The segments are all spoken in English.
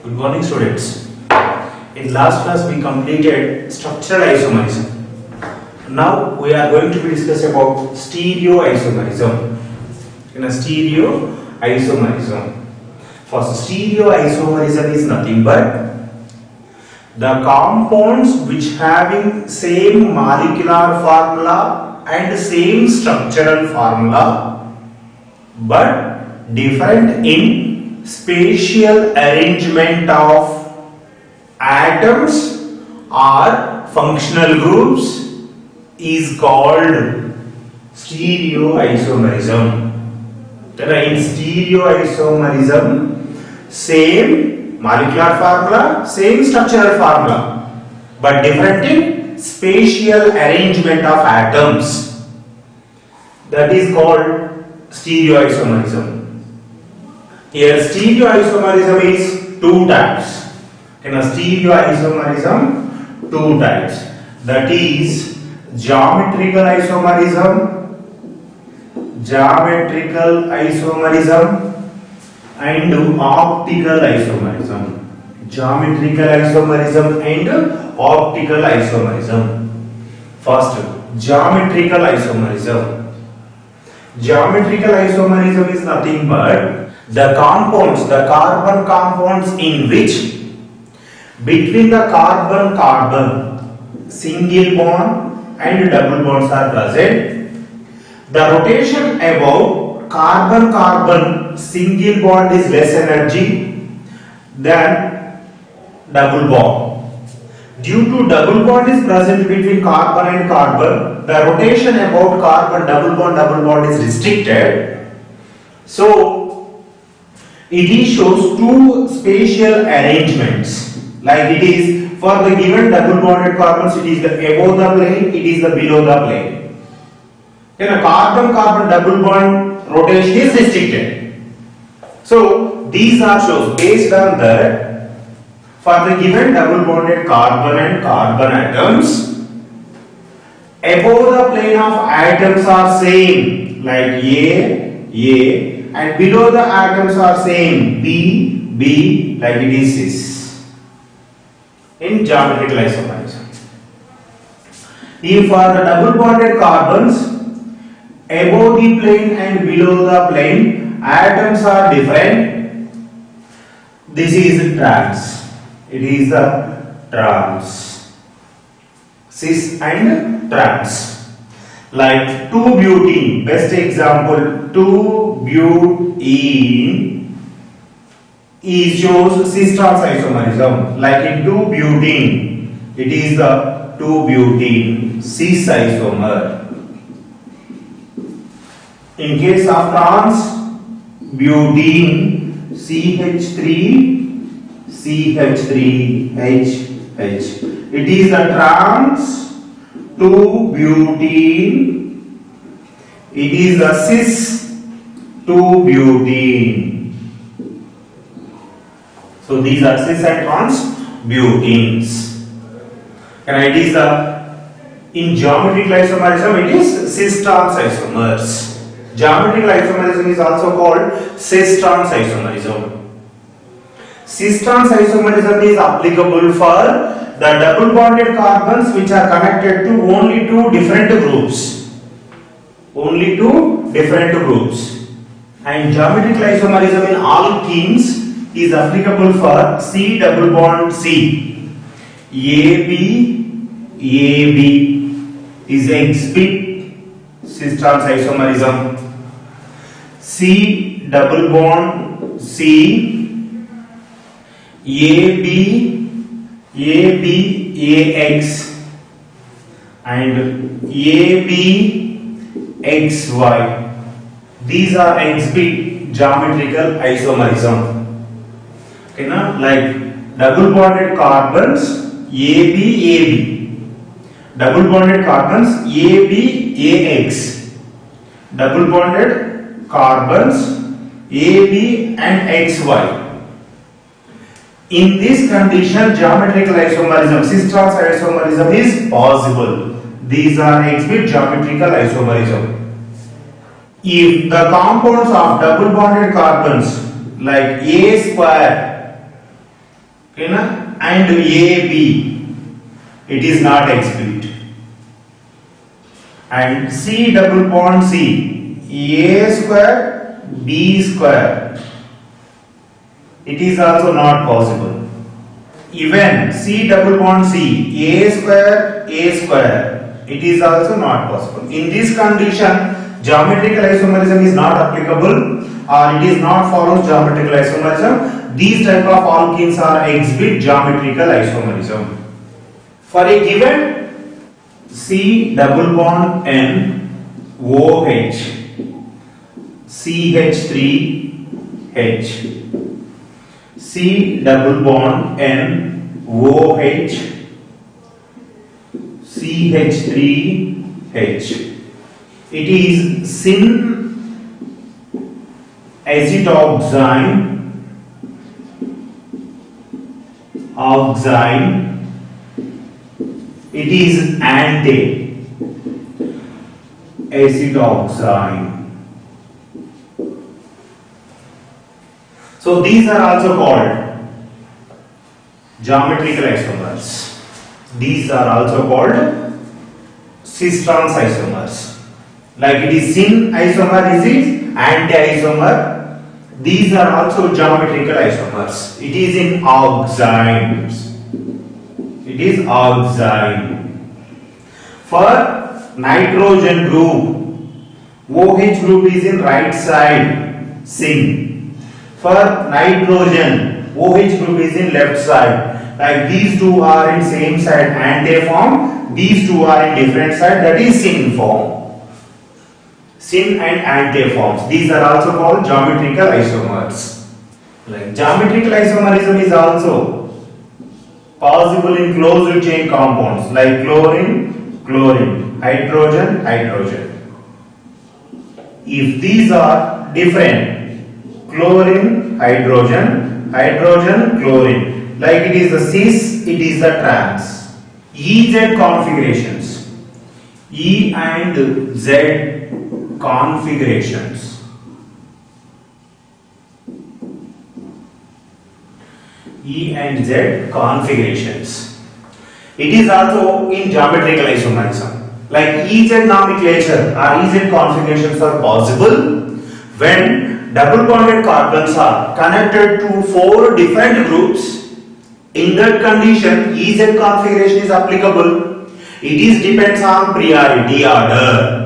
Good morning, students. In last class we completed structural isomerism. Now we are going to be discuss about stereoisomerism. In a stereoisomerism, first stereoisomerism is nothing but the compounds which having same molecular formula and same structural formula but different in spatial arrangement of atoms or functional groups is called stereoisomerism. In stereoisomerism, same molecular formula, same structural formula, but different in spatial arrangement of atoms. That is called stereoisomerism. Here stereoisomerism is two types. In a stereoisomerism, two types. That is geometrical isomerism and optical isomerism. Geometrical isomerism and optical isomerism. First, geometrical isomerism. Geometrical isomerism is nothing but the compounds, the carbon compounds in which between the carbon-carbon single bond and double bonds are present. The rotation above carbon-carbon single bond is less energy than double bond. Due to double bond is present between carbon and carbon, the rotation about carbon double bond is restricted. So it shows two spatial arrangements. Like it is for the given double bonded carbons, it is the above the plane, it is the below the plane. Then a carbon-carbon double bond rotation is restricted. So these are shows based on that. For the given double bonded carbon and carbon atoms, above the plane of atoms are same, like A, and below the atoms are same, B, like it is this. In geometrical isomerism. If for the double bonded carbons, above the plane and below the plane, atoms are different, this is trans. It is the trans. Cis and trans. Like 2-butene, best example, 2-butene is shows cis-trans isomerism. Like in 2-butene, it is the 2-butene cis isomer. In case of trans butene, CH3HH. It is the trans 2-butene. It is the cis 2-butene. So these are cis and trans butenes. And it is in geometrical isomerism, it is cis-trans isomers. Geometrical isomerism is also called cis-trans isomerism. Cis-trans isomerism is applicable for the double bonded carbons which are connected to only two different groups. Only two different groups. And geometrical isomerism in alkenes is applicable for C double bond C. AB is exhibit cis-trans isomerism. C double bond C, AX and ABXY. These are exhibit geometrical isomerism. Okay, now like double bonded carbons AB, double bonded carbons ABAX, double bonded carbons AB and XY. In this condition, geometrical isomerism, cis-trans isomerism is possible. These are exhibit geometrical isomerism. If the compounds of double bonded carbons like A square okay na, and AB, it is not exit. And C double bond C, A square B square, it is also not possible. Even C double bond C, A square, it is also not possible. In this condition, geometrical isomerism is not applicable, or it is not follows geometrical isomerism. These type of alkenes are exhibit geometrical isomerism. For a given C double bond N OH CH3H, C double bond N OH CH3H, it is syn acetoxide it is anti-acetoxide. So these are also called geometrical isomers. These are also called cis-trans isomers. Like it is syn isomer, is it anti-isomer? These are also geometrical isomers. It is in oxides. It is oxide. For nitrogen group, OH group is in right side, syn. For nitrogen, OH group is in left side. Like these two are in same side, anti form. These two are in different side, that is syn form. Syn and anti forms. These are also called geometrical isomers. Like geometrical isomerism is also possible in closed chain compounds like chlorine, hydrogen. If these are different, chlorine, hydrogen, chlorine, like it is the cis, it is the trans. EZ configurations, E and Z configurations. E and Z configurations. It is also in geometrical isomerism. Like EZ nomenclature or EZ configurations are possible when double bonded carbons are connected to 4 different groups. In that condition, EZ configuration is applicable. It is depends on priority order.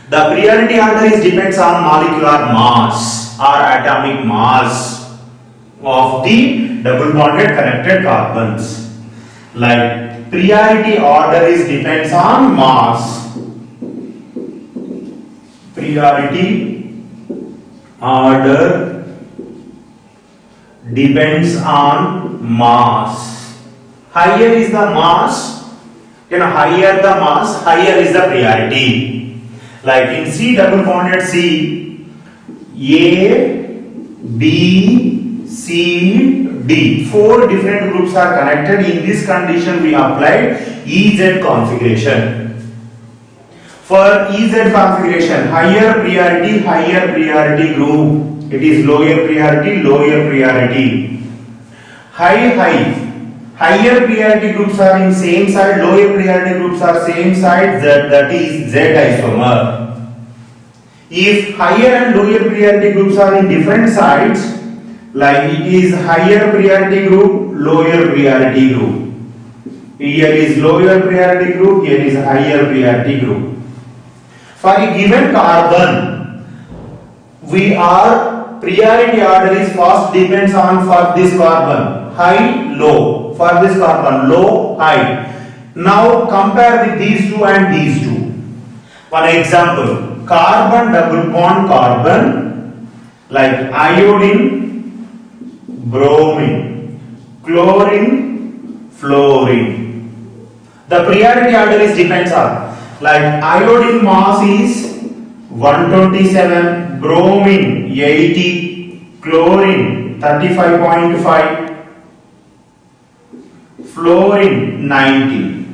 The priority order is depends on molecular mass or atomic mass of the double bonded connected carbons. Like priority order is depends on mass. Priority order depends on mass. Higher is the mass, higher the mass, higher is the priority. Like in C double bonded C, A, B, C, D. 4 different groups are connected. In this condition, we applied EZ configuration. For EZ configuration, higher priority group, it is lower priority. Higher priority groups are in same side, lower priority groups are same side, that is Z isomer. If higher and lower priority groups are in different sides, like it is higher priority group, lower priority group. Here is lower priority group, here is higher priority group. For a given carbon, we are priority order is first depends on for this carbon high, low. For this carbon low, high. Now compare with these two and these two. For example, carbon double bond carbon, like iodine, bromine, chlorine, fluorine. The priority order is depends on, like iodine mass is 127, bromine 80, chlorine 35.5, fluorine 90.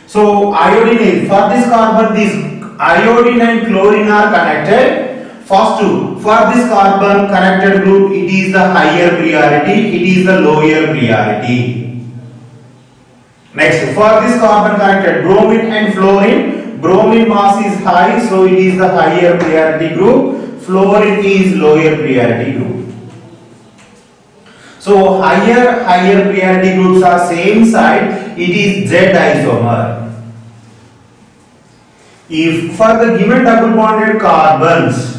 So iodine is, for this carbon, this iodine and chlorine are connected. First, for this carbon connected group, it is the higher priority, it is the lower priority. Next, for this carbon connected bromine and fluorine, bromine mass is high, so it is the higher priority group, fluorine is lower priority group. So higher priority groups are same side, it is Z isomer. If for the given double bonded carbons,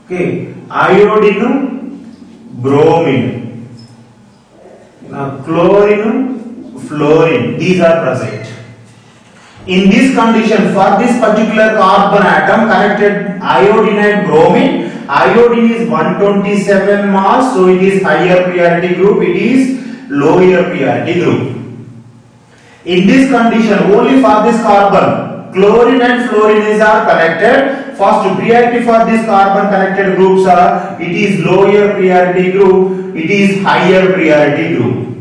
okay, iodine, bromine, chlorine, fluorine, these are present. In this condition, for this particular carbon atom connected iodine and bromine, iodine is 127 mass, so it is higher priority group, it is lower priority group. In this condition, only for this carbon, chlorine and fluorine are connected. First priority for this carbon connected groups are, it is lower priority group, it is higher priority group.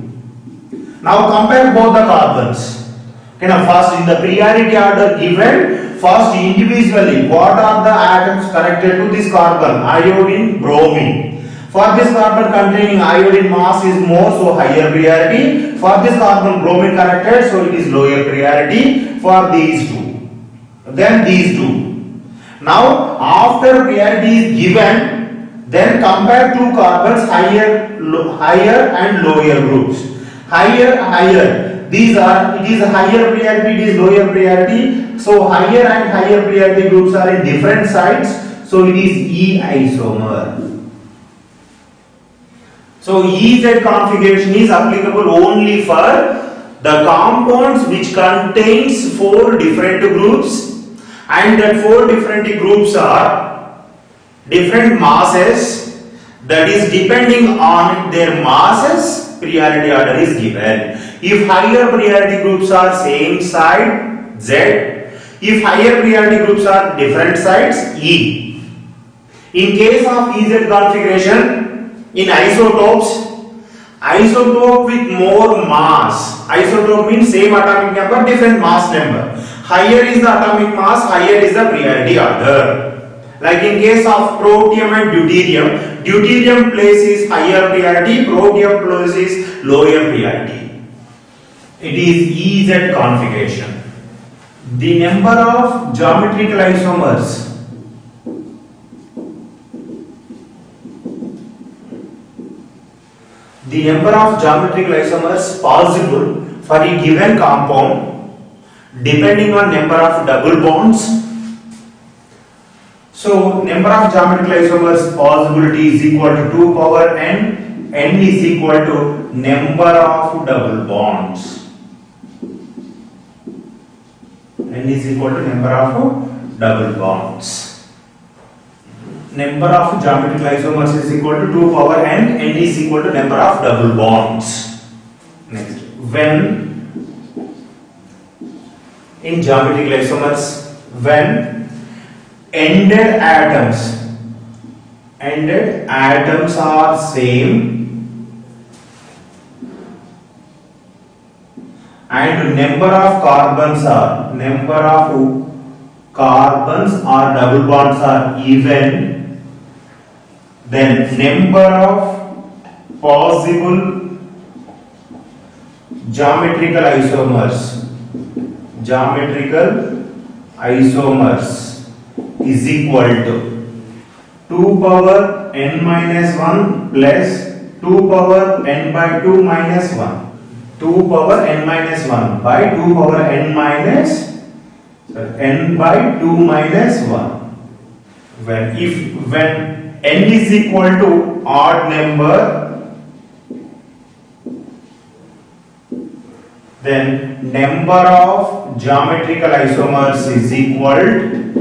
Now compare both the carbons. Okay, now first in the priority order given, first individually what are the atoms connected to this carbon? Iodine, bromine. For this carbon containing iodine mass is more, so higher priority. For this carbon bromine connected, so it is lower priority for these two. Then these two. Now after priority is given, then compare two carbons higher and lower groups. Higher, these are, it is a higher priority, it is lower priority. So higher and higher priority groups are in different sides, so it is E isomer. So EZ configuration is applicable only for the compounds which contains 4 different groups, and that 4 different groups are different masses, that is depending on their masses priority order is given. If higher priority groups are same side, Z. If higher priority groups are different sides, E. In case of EZ configuration, in isotopes, isotope with more mass, isotope means same atomic number, different mass number. Higher is the atomic mass, higher is the priority order. Like in case of protium and deuterium, deuterium place is higher priority, protium place is lower priority. It is EZ configuration. The number of geometrical isomers. The number of geometrical isomers possible for a given compound depending on number of double bonds. So number of geometrical isomers possibility is equal to 2 power n, n is equal to number of double bonds. N is equal to number of double bonds. Number of geometrical isomers is equal to 2 power n, n is equal to number of double bonds. Next, when in geometrical isomers, when ended atoms are same and number of carbons or double bonds are even, then number of possible geometrical isomers is equal to 2 power n minus 1 plus 2 power n by 2 minus 1. 2 power n minus 1 by 2 power n minus n by 2 minus 1. When n is equal to odd number, then number of geometrical isomers is equal to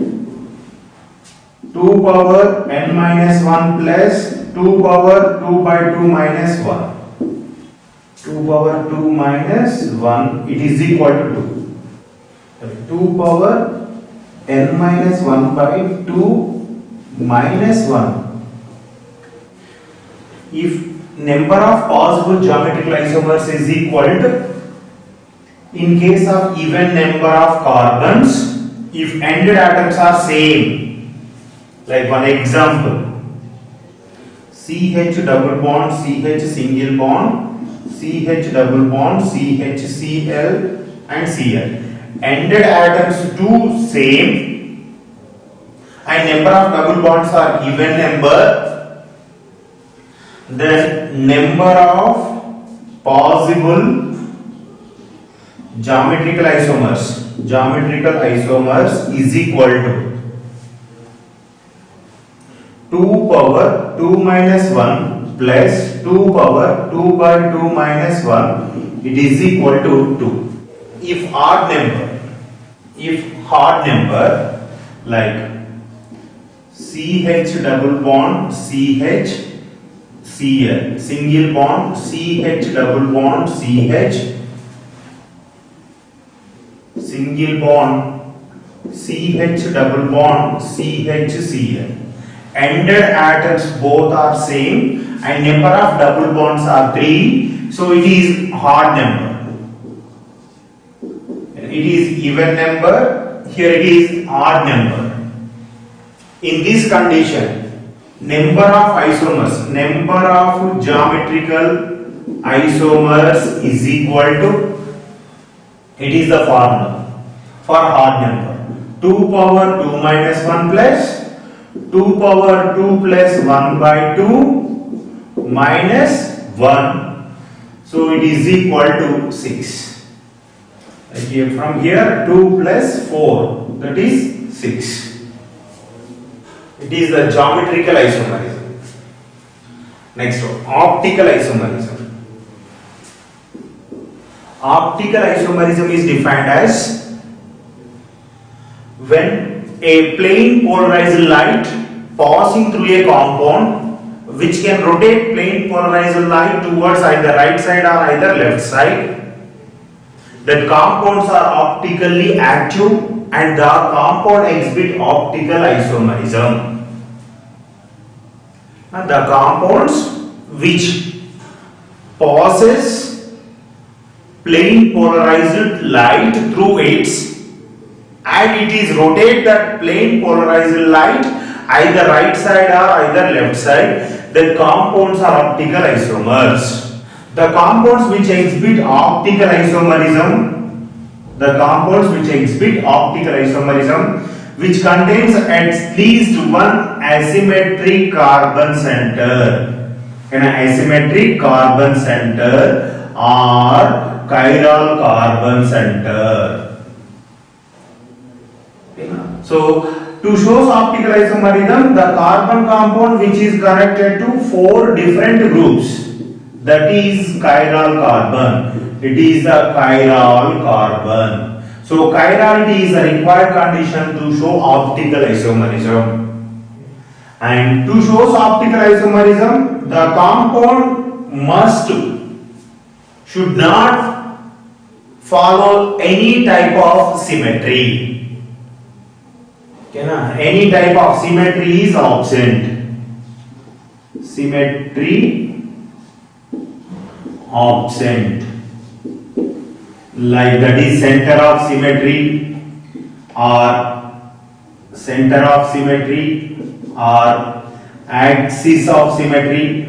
2 power n minus 1 plus 2 power 2 by 2 minus 1. 2 power 2 minus 1, it is equal to 2 power n minus 1 by 2 minus 1. If number of possible geometrical isomers is equal to, in case of even number of carbons, if ended atoms are same, Like one example, CH double bond, CH single bond, CH double bond, CH Cl and Cl. Ended atoms two same and number of double bonds are even number. Then number of possible geometrical isomers is equal to 2 power 2 minus 1 plus 2 power 2 by 2 minus 1, it is equal to 2. If odd number like CH double bond CH Cl, single bond CH double bond CH, single bond CH double bond CH Cl. Ended atoms both are same and number of double bonds are 3, so it is odd number. It is even number, here it is odd number. In this condition, number of isomers, number of geometrical isomers is equal to, it is the formula for odd number, 2 power 2 minus 1 plus 2 power 2 plus 1 by 2 minus 1, so it is equal to 6. From here 2 plus 4, that is 6. It is the geometrical isomerism. Next one, optical isomerism. Optical isomerism is defined as when a plane polarized light passing through a compound which can rotate plane polarized light towards either right side or either left side, the compounds are optically active and the compound exhibit optical isomerism. And the compounds which passes plane polarized light through its and it is rotate that plane polarized light either right side or either left side, the compounds are optical isomers. The compounds which exhibit optical isomerism, which contains at least one asymmetric carbon center, an asymmetric carbon center or chiral carbon center. So to show optical isomerism, the carbon compound which is connected to 4 different groups, that is chiral carbon. It is the chiral carbon. So chirality is a required condition to show optical isomerism. And to show optical isomerism, the compound should not follow any type of symmetry. Okay, any type of symmetry is absent. Symmetry absent, like that is center of symmetry or axis of symmetry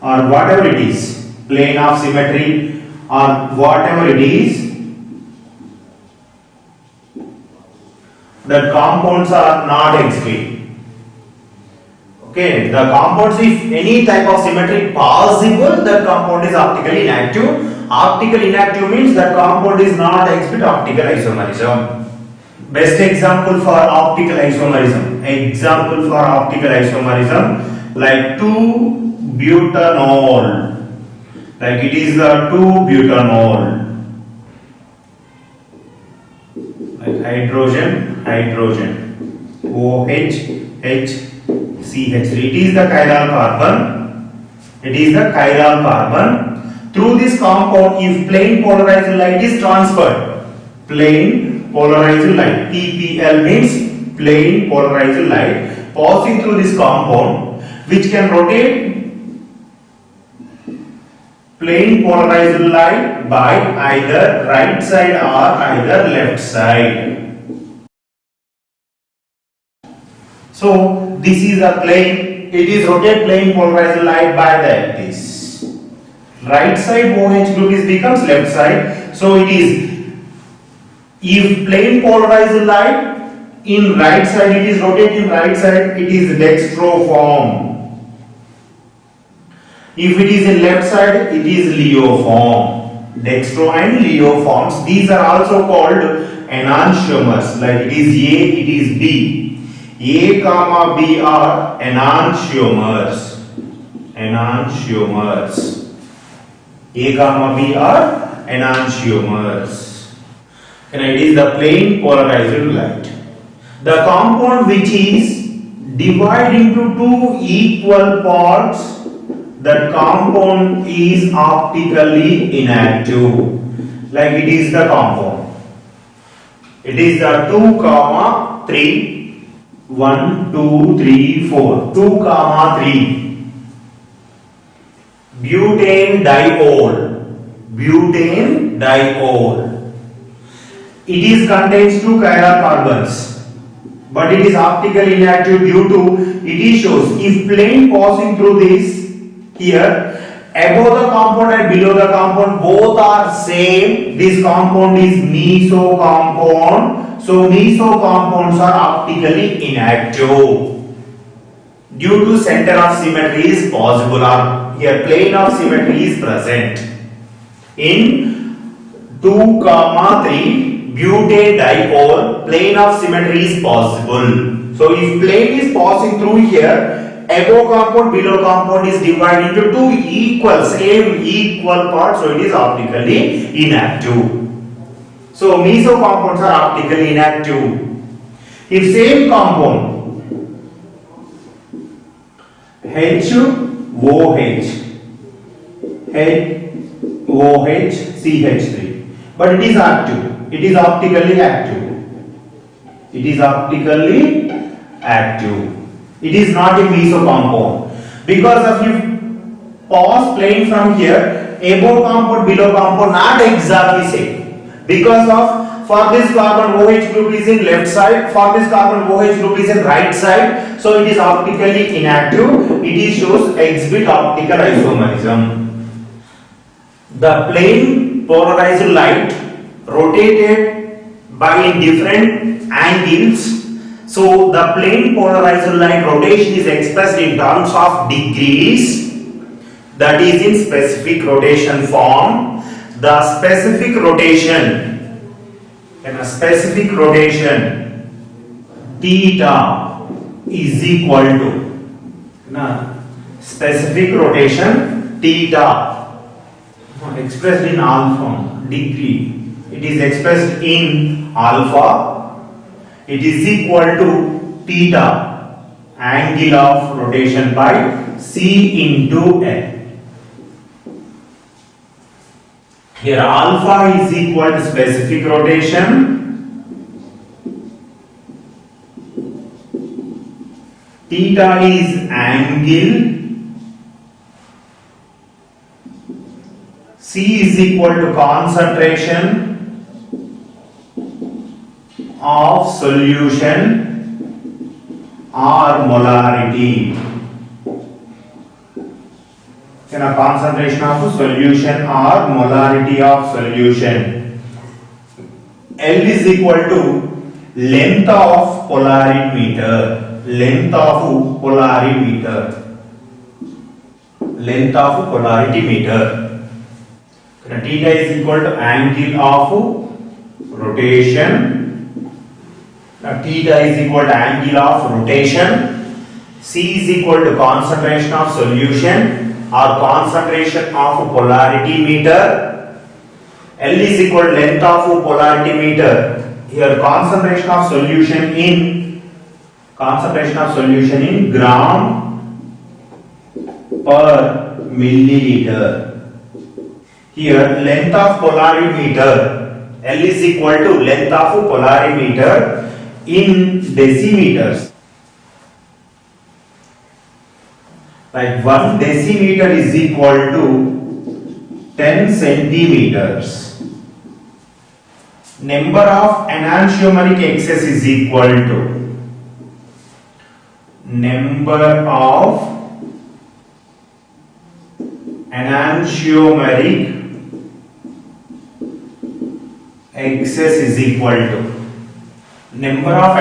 or whatever it is, plane of symmetry or whatever it is, the compounds are not explained. Okay, the compounds, if any type of symmetry possible, that compound is optically inactive. Optical inactive means that compound is not exhibit optical isomerism. Best example for optical isomerism. Like 2-butanol. Like it is the 2-butanol. Like hydrogen, OH, H, CH3. It is the chiral carbon. Through this compound, if plane polarized light is transferred, plane polarized light, TPL means plane polarized light passing through this compound, which can rotate plane polarized light by either right side or either left side. So this is a plane, it is rotate plane polarized light by the axis. Right side OH group is becomes left side. So it is, if plane polarized light in right side, it is rotating right side, it is dextro form. If it is in left side, it is Leo form. Dextro and Leo forms. These are also called enantiomers. Like it is A, it is B. A comma B are enantiomers. Enantiomers. A comma B are enantiomers. And it is the plane polarized light. The compound which is divided into two equal parts, that compound is optically inactive. Like it is the compound. It is the 2 comma 3. 1, 2, 3, 4. 2 comma 3. Butane diol. Butane diol. It is contains 2 chiral carbons, but it is optically inactive due to it shows if plane passing through this here, above the compound and below the compound both are same. This compound is meso compound. So meso compounds are optically inactive. Due to center of symmetry is possible, or here plane of symmetry is present. In 2 comma 3 butane diol, plane of symmetry is possible. So if plane is passing through here, above compound, below compound is divided into two equal parts, so it is optically inactive. So meso compounds are optically inactive. If same compound HOH, but it is active, it is optically active. It is optically active. It is not a meso compound. Because of you pass plane from here, above compound, below compound, not exactly same. Because of for this carbon OH group is in left side, for this carbon OH group is in right side, so it is optically inactive. It shows exhibit optical isomerism. The plane polarized light rotated by different angles. So the plane polarized light rotation is expressed in terms of degrees, that is in specific rotation form. The specific rotation, theta is equal to specific rotation theta expressed in alpha degree. It is expressed in alpha. It is equal to theta, angle of rotation, by C into L. Here alpha is equal to specific rotation, theta is angle, C is equal to concentration of solution or molarity. Concentration of solution or molarity of solution. L is equal to length of polarimeter. Length of polarimeter. Length of polarimeter. Theta is equal to angle of rotation. Now theta is equal to angle of rotation. C is equal to concentration of solution or concentration of polarity meter. L is equal to length of polarity meter. Here concentration of solution in gram per milliliter. Here length of polarimeter, L is equal to length of polarimeter in decimeters. Like 1 decimeter is equal to 10 centimeters. Number of enantiomeric excess is equal to number of enantiomeric excess is equal to number of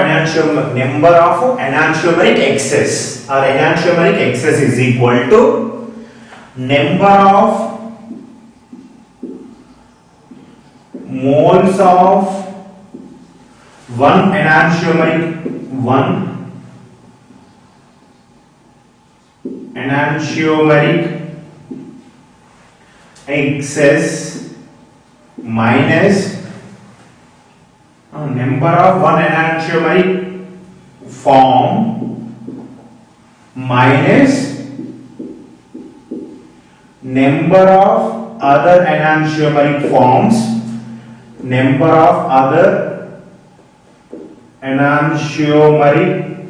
enantiomeric excess or enantiomeric excess is equal to number of moles of one enantiomeric excess minus number of one enantiomeric form minus number of other enantiomeric forms, number of other enantiomeric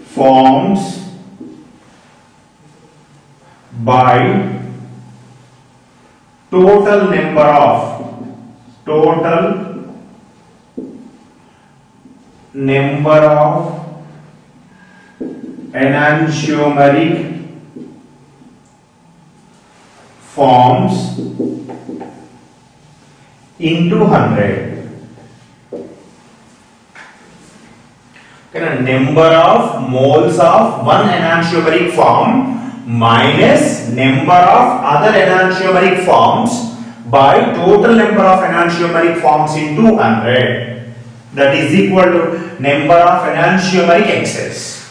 forms by total number of enantiomeric forms into 100. Okay, number of moles of one enantiomeric form minus number of other enantiomeric forms by total number of enantiomeric forms into 100. That is equal to number of enantiomeric excess.